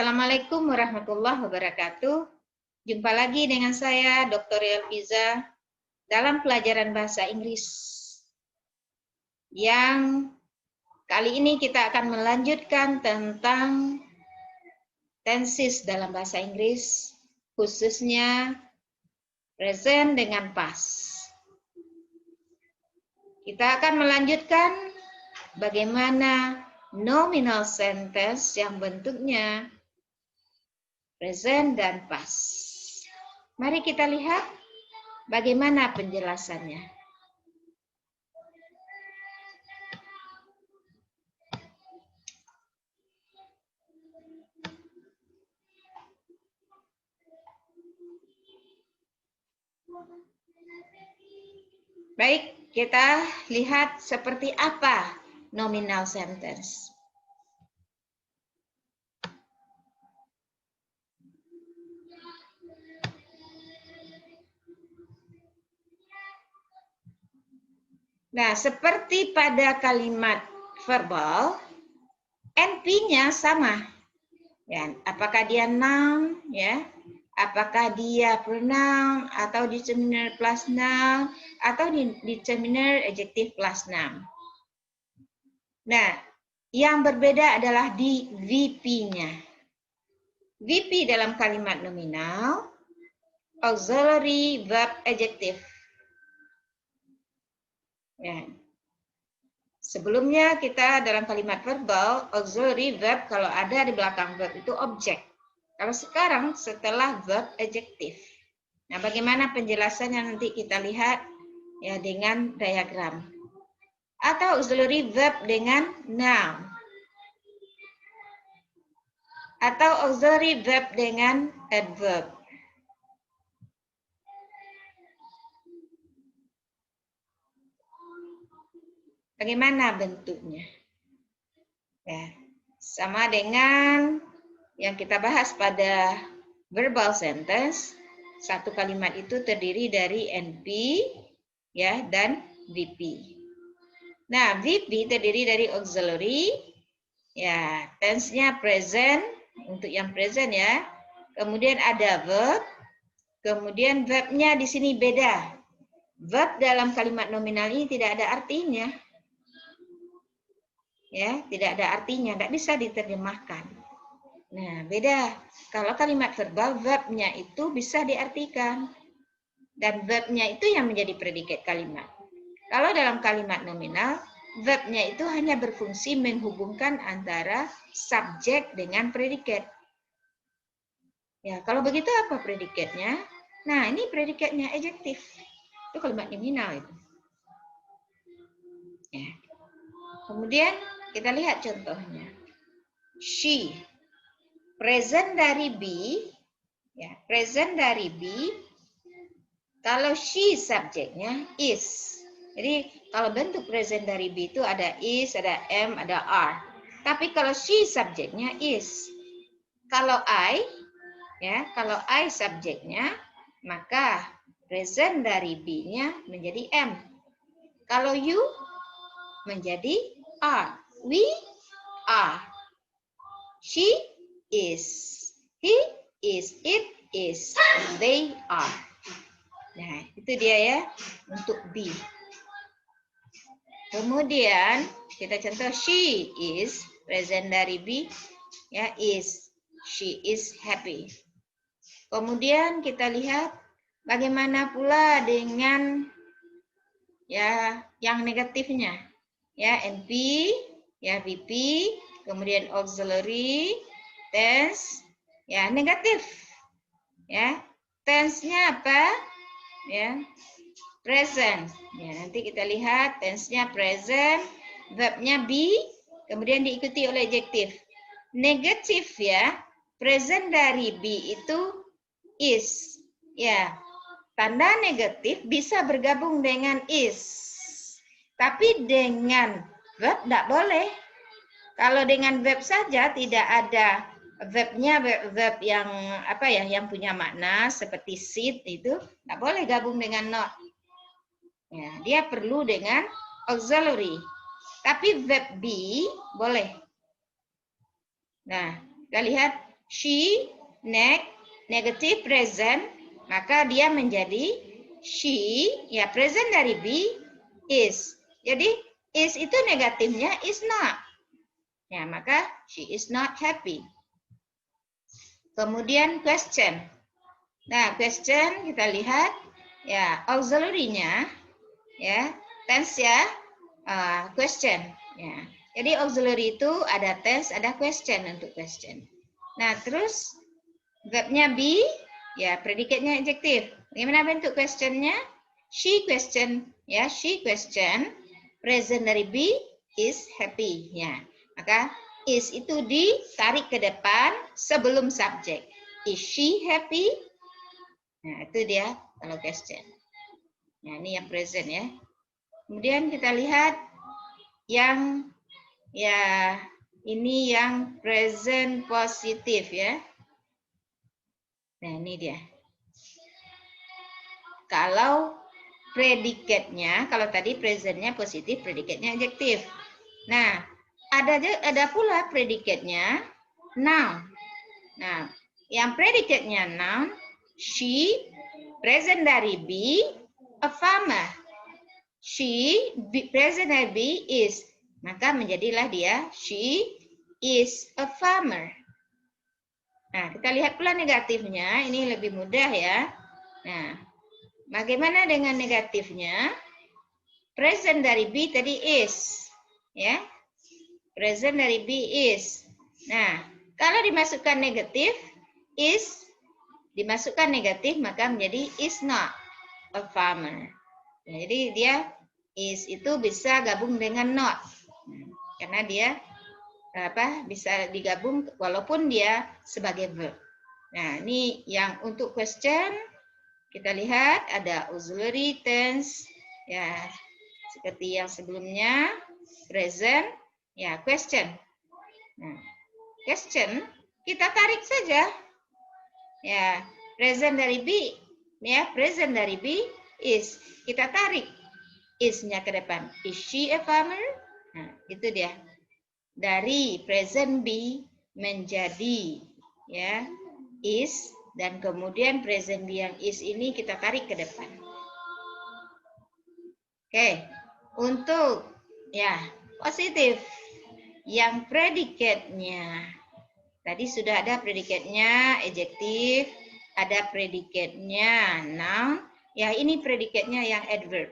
Assalamualaikum warahmatullahi wabarakatuh. Jumpa lagi dengan saya, Dr. Elviza, dalam pelajaran bahasa Inggris. Yang kali ini kita akan melanjutkan tentang tenses dalam bahasa Inggris, khususnya present dengan past. Kita akan melanjutkan bagaimana nominal sentence yang bentuknya present dan past. Mari kita lihat bagaimana penjelasannya. Baik, kita lihat seperti apa nominal sentence. Nah, seperti pada kalimat verbal, NP-nya sama. Ya, apakah dia noun, ya, apakah dia pronoun atau determiner plus noun atau determiner adjective plus noun. Nah, yang berbeda adalah di VP-nya. VP dalam kalimat nominal, auxiliary verb adjective. Ya. Sebelumnya kita dalam kalimat verbal, auxiliary verb kalau ada di belakang verb itu objek. Kalau sekarang setelah verb adjective. Nah, bagaimana penjelasannya nanti kita lihat ya dengan diagram. Atau auxiliary verb dengan noun. Atau auxiliary verb dengan adverb. Bagaimana bentuknya? Ya, sama dengan yang kita bahas pada verbal sentence. Satu kalimat itu terdiri dari NP ya dan VP. Nah, VP terdiri dari auxiliary, ya, tense-nya present untuk yang present ya. Kemudian ada verb, kemudian verb-nya di sini beda. Verb dalam kalimat nominal ini tidak ada artinya. Ya, tidak ada artinya, tidak bisa diterjemahkan. Nah, beda. Kalau kalimat verbal, verb-nya itu bisa diartikan. Dan verb-nya itu yang menjadi predikat kalimat. Kalau dalam kalimat nominal, verb-nya itu hanya berfungsi menghubungkan antara subjek dengan predikat. Ya, kalau begitu apa predikatnya? Nah, ini predikatnya adjektif. Itu kalimat nominal itu. Ya. Kemudian kita lihat contohnya. She. Present dari be. Ya, present dari be. Kalau she subjeknya is. Jadi kalau bentuk present dari be itu ada is, ada am, ada are. Tapi kalau she subjeknya is. Kalau I, ya, kalau I subjeknya, maka present dari be-nya menjadi am. Kalau you menjadi are. We are. She is. He is. It is. They are. Nah, itu dia ya untuk be. Kemudian kita contoh she is, present dari be ya is. She is happy. Kemudian kita lihat bagaimana pula dengan ya yang negatifnya. Ya, NP, ya VP, kemudian auxiliary, tense, ya negatif. Ya, tense-nya apa? Ya, present. Ya, nanti kita lihat tense-nya present, verb-nya be, kemudian diikuti oleh adjektif. Negatif ya, present dari be itu is. Ya, tanda negatif bisa bergabung dengan is. Tapi dengan verb tidak boleh. Kalau dengan verb saja tidak ada verb-nya verb yang apa ya, yang punya makna seperti sit itu tidak boleh gabung dengan not. Ya, dia perlu dengan auxiliary. Tapi verb be boleh. Nah, kita lihat she, negative present, maka dia menjadi she, ya present dari be, is. Jadi is itu negatifnya is not. Ya, maka she is not happy. Kemudian question. Nah, question kita lihat ya auxiliary-nya ya, tense ya, question ya. Jadi auxiliary itu ada tense, ada question untuk question. Nah, terus verbnya be, ya predikatnya adjektif. Bagaimana bentuk questionnya? She question, ya she question. Present dari be is happy, ya. Maka is itu ditarik ke depan sebelum subjek. Is she happy? Nah, itu dia kalau question. Nah, ini yang present ya. Kemudian kita lihat yang ya ini yang present positif ya. Nah, ini dia. Kalau predikatnya, kalau tadi presentnya positif, predikatnya adjektif. Nah, ada pula predikatnya noun. Nah, yang predikatnya noun, she, present dari be, a farmer. She, present dari be, is. Maka menjadilah dia, she is a farmer. Nah, kita lihat pula negatifnya, ini lebih mudah ya. Nah, bagaimana dengan negatifnya? Present dari be tadi is. Ya. Present dari be is. Nah, kalau dimasukkan negatif, is dimasukkan negatif maka menjadi is not a farmer. Jadi dia is itu bisa gabung dengan not. Karena dia bisa digabung walaupun dia sebagai verb. Nah, ini yang untuk question kita lihat ada auxiliary tense ya seperti yang sebelumnya, present ya question. Nah, question kita tarik saja. Ya, present dari be ya, present dari be is. Kita tarik is-nya ke depan. Is she a farmer? Nah, itu dia. Dari present be menjadi ya is dan kemudian present be yang is ini kita tarik ke depan. Oke, untuk ya positif yang predikatnya tadi sudah ada predikatnya adjektif, ada predikatnya noun. Ya, ini predikatnya yang adverb.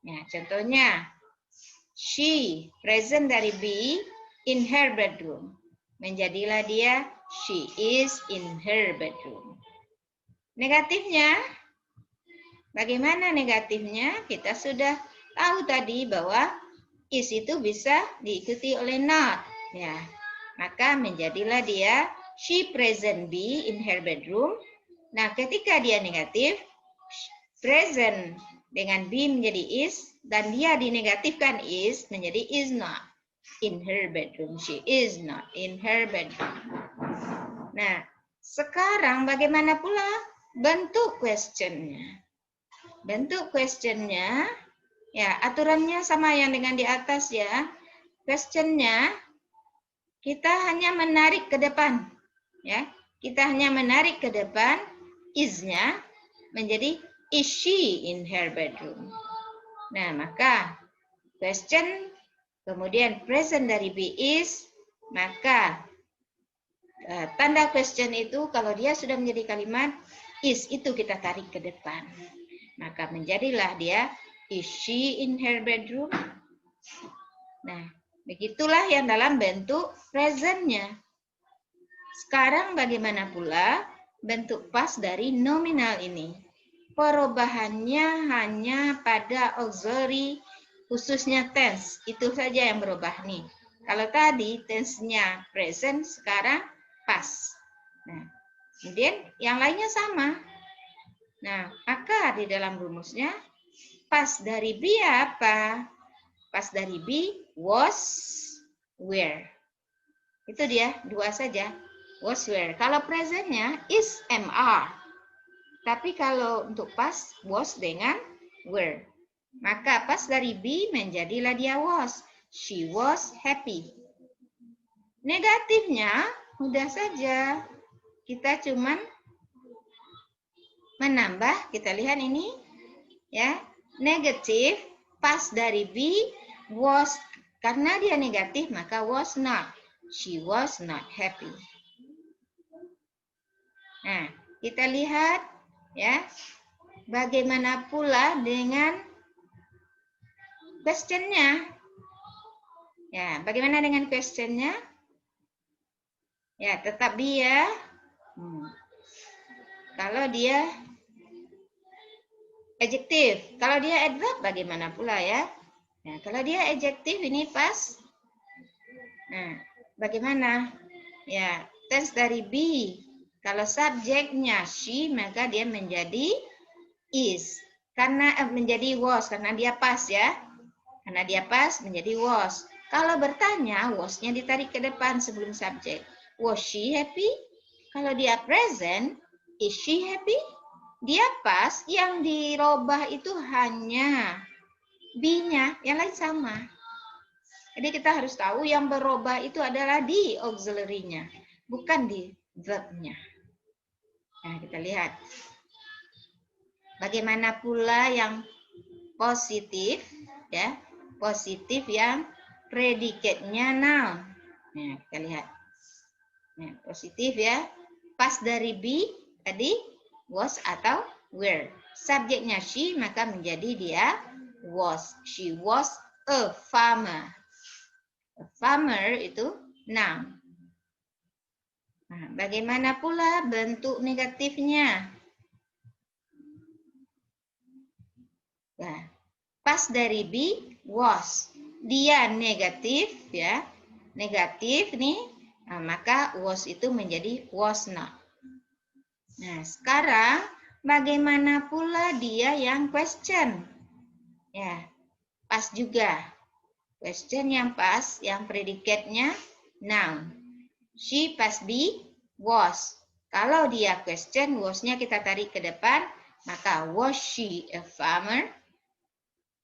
Nah, contohnya she, present dari be, in her bedroom. Menjadilah dia she is in her bedroom. Negatifnya, bagaimana negatifnya? Kita sudah tahu tadi bahwa is itu bisa diikuti oleh not. Ya, maka menjadilah dia she present be in her bedroom. Nah, ketika dia negatif, present dengan be menjadi is, dan dia dinegatifkan is menjadi is not in her bedroom. She is not in her bedroom. Nah, sekarang bagaimana pula bentuk questionnya? Bentuk questionnya, ya aturannya sama yang dengan di atas ya. Questionnya kita hanya menarik ke depan, ya. Kita hanya menarik ke depan is-nya menjadi is she in her bedroom. Nah, maka question kemudian present dari be is, maka tanda question itu kalau dia sudah menjadi kalimat is itu kita tarik ke depan. Maka menjadilah dia is she in her bedroom. Nah, begitulah yang dalam bentuk presentnya. Sekarang bagaimana pula bentuk past dari nominal ini? Perubahannya hanya pada auxiliary, khususnya tense. Itu saja yang berubah nih. Kalau tadi tense-nya present, sekarang past. Nah, kemudian yang lainnya sama. Nah, maka di dalam rumusnya past dari be apa? Past dari be was, were. Itu dia, dua saja. Was, were. Kalau presentnya is, are. Tapi kalau untuk past, was dengan were. Maka past dari be menjadilah dia was. She was happy. Negatifnya, mudah saja. Kita cuman menambah, kita lihat ini ya, negatif pas dari be was, karena dia negatif maka was not. She was not happy. Nah, kita lihat ya, bagaimana pula dengan question-nya. Ya, bagaimana dengan question-nya? Ya, tetap dia. Kalau dia adjektif, kalau dia adverb bagaimana pula ya? Nah, kalau dia adjektif ini pas. Nah, bagaimana? Ya, tense dari be. Kalau subjeknya she, maka dia menjadi is. Karena menjadi was, karena dia pas ya. Karena dia pas menjadi was. Kalau bertanya, was-nya ditarik ke depan sebelum subjek. Was she happy? Kalau dia present, is she happy? Dia pas, yang dirubah itu hanya be-nya, yang lain sama. Jadi kita harus tahu yang berubah itu adalah di auxiliary-nya, bukan di verb-nya. Nah, kita lihat. Bagaimana pula yang positif, ya, positif yang predikatnya noun. Nah, kita lihat. Nah, positif ya, pas dari be tadi was atau were. Subjeknya she, maka menjadi dia was. She was a farmer. A farmer itu noun. Nah, bagaimana pula bentuk negatifnya? Nah, pas dari be was. Dia negatif ya. Negatif nih, nah, maka was itu menjadi was not. Nah, sekarang bagaimana pula dia yang question? Ya, pas juga. Question yang pas, yang predikatnya noun. She pas be was. Kalau dia question, was-nya kita tarik ke depan, maka was she a farmer?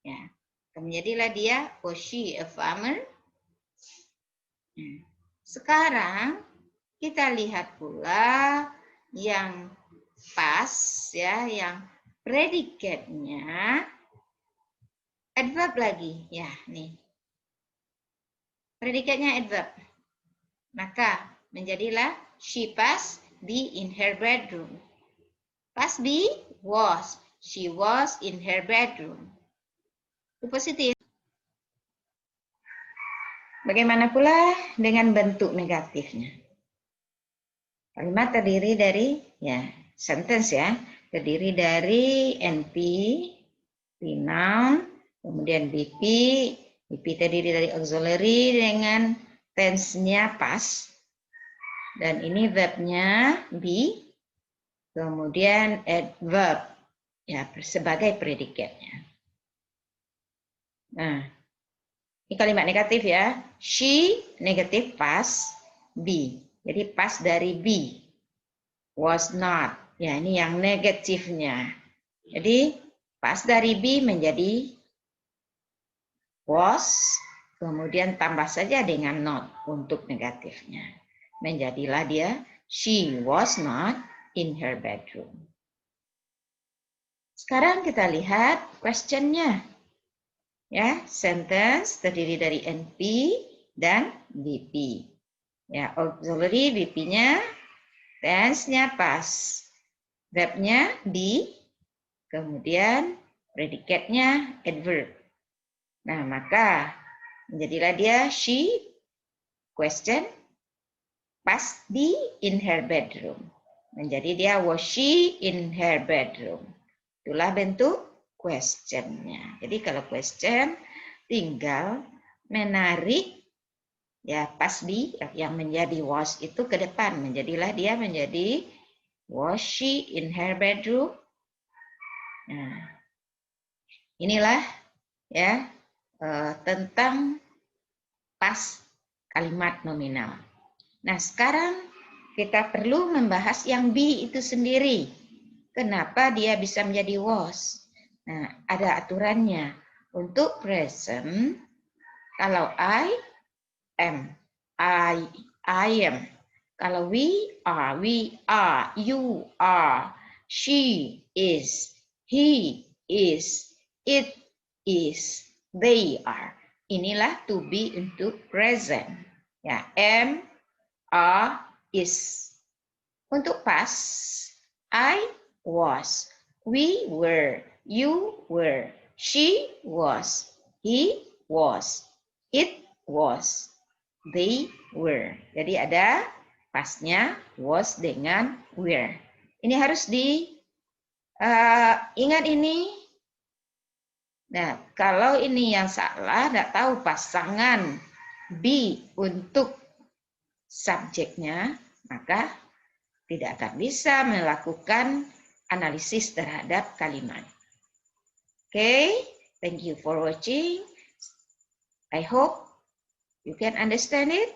Ya, menjadilah dia was she a farmer? Sekarang kita lihat pula yang pas ya, yang predikatnya adverb lagi. Ya, nih. Predikatnya adverb. Maka menjadilah she pas be in her bedroom. Pas be was. She was in her bedroom. Itu positif. Bagaimana pula dengan bentuk negatifnya? Kalimat terdiri dari ya sentence ya, terdiri dari NP, noun, kemudian BP, BP terdiri dari auxiliary dengan tense-nya pas, dan ini verb-nya be, kemudian adverb ya sebagai predikatnya. Nah, ini kalimat negatif ya. She negatif pas be. Jadi pas dari be. Was not. Ya, ini yang negatifnya. Jadi pas dari be menjadi was, kemudian tambah saja dengan not untuk negatifnya. Menjadilah dia she was not in her bedroom. Sekarang kita lihat question-nya. Ya, sentence terdiri dari NP dan BP. Ya, auxiliary BP-nya, tense-nya pas, verb-nya be, kemudian predikatnya adverb. Nah, maka menjadilah dia she question pas be in her bedroom. Menjadi dia was she in her bedroom. Itulah bentuk question-nya. Jadi kalau question tinggal menarik ya pas be yang menjadi was itu ke depan. Menjadilah dia menjadi was she in her bedroom. Nah, inilah ya tentang pas kalimat nominal. Nah, sekarang kita perlu membahas yang be itu sendiri. Kenapa dia bisa menjadi was? Nah, ada aturannya. Untuk present, kalau I am. Kalau we are, you are, she is, he is, it is, they are. Inilah to be untuk present. Ya, am, are, is. Untuk past, I was, we were, you were, she was, he was, it was, they were. Jadi ada pastnya was dengan were. Ini harus ingat ini. Nah, kalau ini yang salah, tidak tahu pasangan be untuk subjeknya, maka tidak akan bisa melakukan analisis terhadap kalimat. Okay, thank you for watching. I hope you can understand it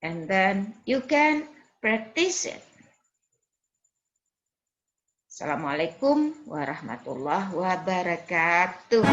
and then you can practice it. Assalamualaikum warahmatullahi wabarakatuh.